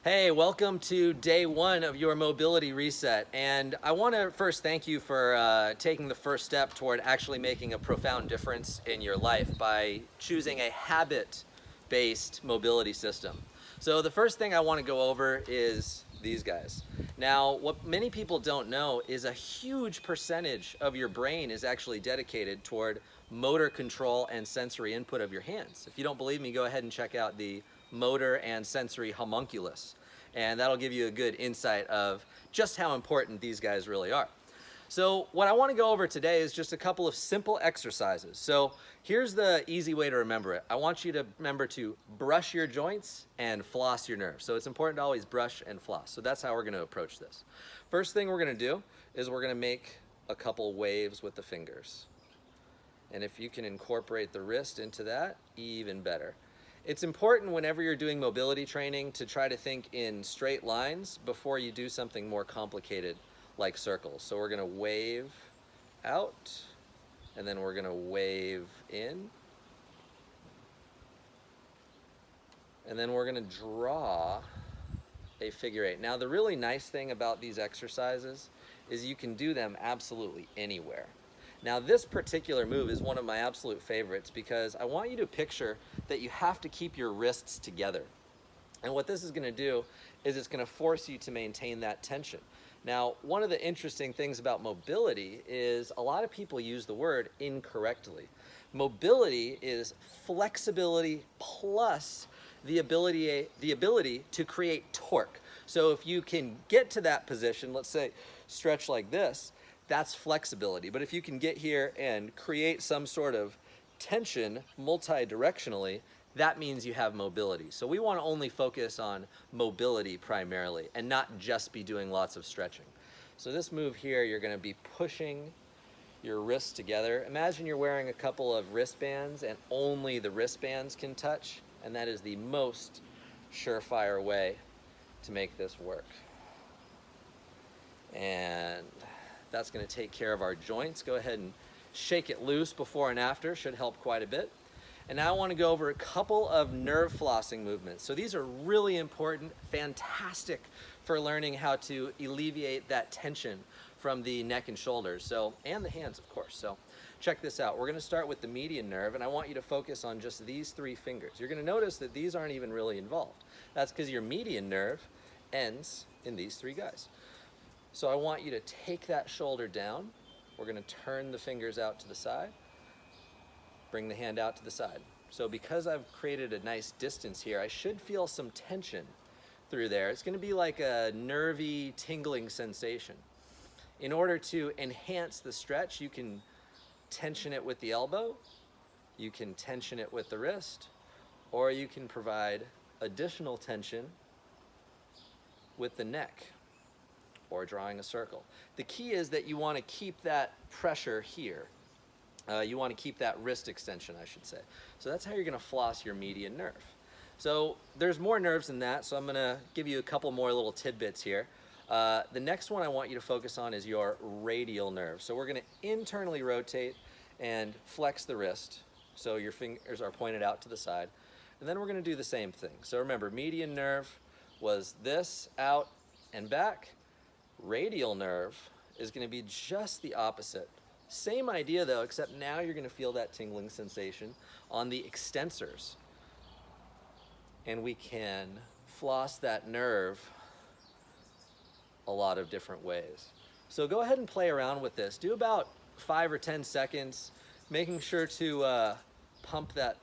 Hey, welcome to day one of your mobility reset. And I want to first thank you for taking the first step toward actually making a profound difference in your life by choosing a habit-based mobility system. So the first thing I want to go over is these guys. Now, what many people don't know is a huge percentage of your brain is actually dedicated toward motor control and sensory input of your hands. If you don't believe me, go ahead and check out the motor and sensory homunculus, and that'll give you a good insight of just how important these guys really are. So what I want to go over today is just a couple of simple exercises. So here's the easy way to remember it. I want you to remember to brush your joints and floss your nerves. So it's important to always brush and floss. So that's how we're going to approach this. First thing we're going to do is we're going to make a couple waves with the fingers. And if you can incorporate the wrist into that, even better. It's important whenever you're doing mobility training to try to think in straight lines before you do something more complicated like circles. So we're going to wave out, and then we're going to wave in, and then we're going to draw a figure eight. Now the really nice thing about these exercises is you can do them absolutely anywhere. Now this particular move is one of my absolute favorites because I want you to picture that you have to keep your wrists together. And what this is going to do is it's going to force you to maintain that tension. Now, one of the interesting things about mobility is a lot of people use the word incorrectly. Mobility is flexibility plus the ability to create torque. So if you can get to that position, let's say stretch like this, that's flexibility. But if you can get here and create some sort of tension multi-directionally, that means you have mobility. So we want to only focus on mobility primarily and not just be doing lots of stretching. So this move here, you're going to be pushing your wrists together. Imagine you're wearing a couple of wristbands and only the wristbands can touch, and that is the most surefire way to make this work. And that's going to take care of our joints. Go ahead and shake it loose before and after, should help quite a bit. And now I want to go over a couple of nerve flossing movements. So these are really important, fantastic for learning how to alleviate that tension from the neck and shoulders, and the hands, of course. So check this out. We're going to start with the median nerve, and I want you to focus on just these three fingers. You're going to notice that these aren't even really involved. That's because your median nerve ends in these three guys. So I want you to take that shoulder down. We're going to turn the fingers out to the side. Bring the hand out to the side. So because I've created a nice distance here, I should feel some tension through there. It's going to be like a nervy, tingling sensation. In order to enhance the stretch, you can tension it with the elbow, you can tension it with the wrist, or you can provide additional tension with the neck, or drawing a circle. The key is that you want to keep that pressure here. You want to keep that wrist extension, I should say. So that's how you're going to floss your median nerve. So there's more nerves than that, so I'm going to give you a couple more little tidbits here. The next one I want you to focus on is your radial nerve. So we're going to internally rotate and flex the wrist, so your fingers are pointed out to the side. And then we're going to do the same thing. So remember, median nerve was this, out and back. Radial nerve is going to be just the opposite. Same idea though, except now you're going to feel that tingling sensation on the extensors. And we can floss that nerve a lot of different ways. So go ahead and play around with this. Do about 5 or 10 seconds, making sure to pump that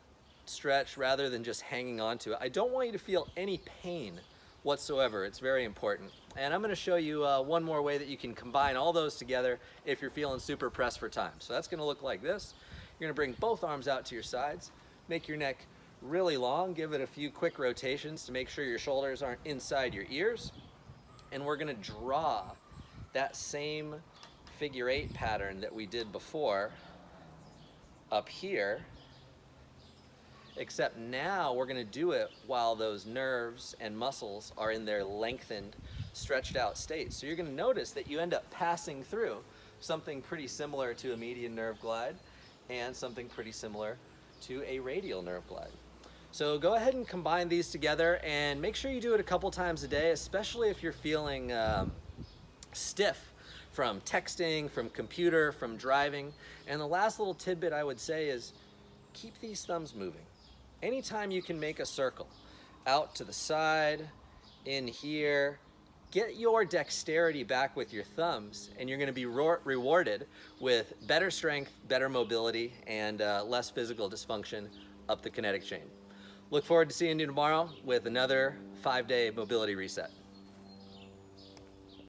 stretch rather than just hanging on to it. I don't want you to feel any pain whatsoever. It's very important. And I'm going to show you one more way that you can combine all those together if you're feeling super pressed for time. So that's going to look like this. You're going to bring both arms out to your sides, make your neck really long, give it a few quick rotations to make sure your shoulders aren't inside your ears. And we're going to draw that same figure eight pattern that we did before up here, except now we're going to do it while those nerves and muscles are in their lengthened, stretched out state. So you're going to notice that you end up passing through something pretty similar to a median nerve glide and something pretty similar to a radial nerve glide. So go ahead and combine these together and make sure you do it a couple times a day, especially if you're feeling stiff from texting, from computer, from driving. And the last little tidbit I would say is keep these thumbs moving. Anytime you can make a circle, out to the side, in here, get your dexterity back with your thumbs, and you're going to be rewarded with better strength, better mobility, and less physical dysfunction up the kinetic chain. Look forward to seeing you tomorrow with another 5-day mobility reset.